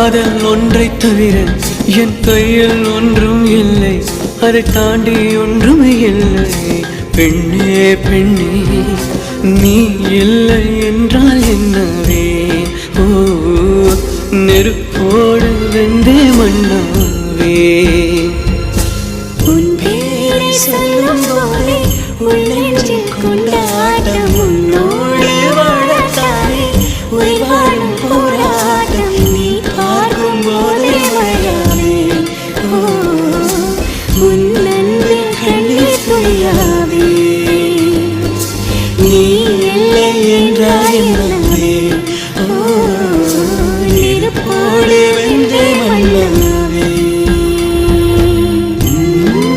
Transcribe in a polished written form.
காதல் ஒன்றை தவிர என் கையில் ஒன்றும் இல்லை, அதை தாண்டி ஒன்றும் இல்லை. பெண்ணே பெண்ணே நீ இல்லை என்றால் என்னவே? ஓ நெருப்போடு வெந்தே மண்ணாவே. உன் பேரை சொல்லும் போதே உள்ளெஞ்சில் கொண்டாட்டம் உன்னோடு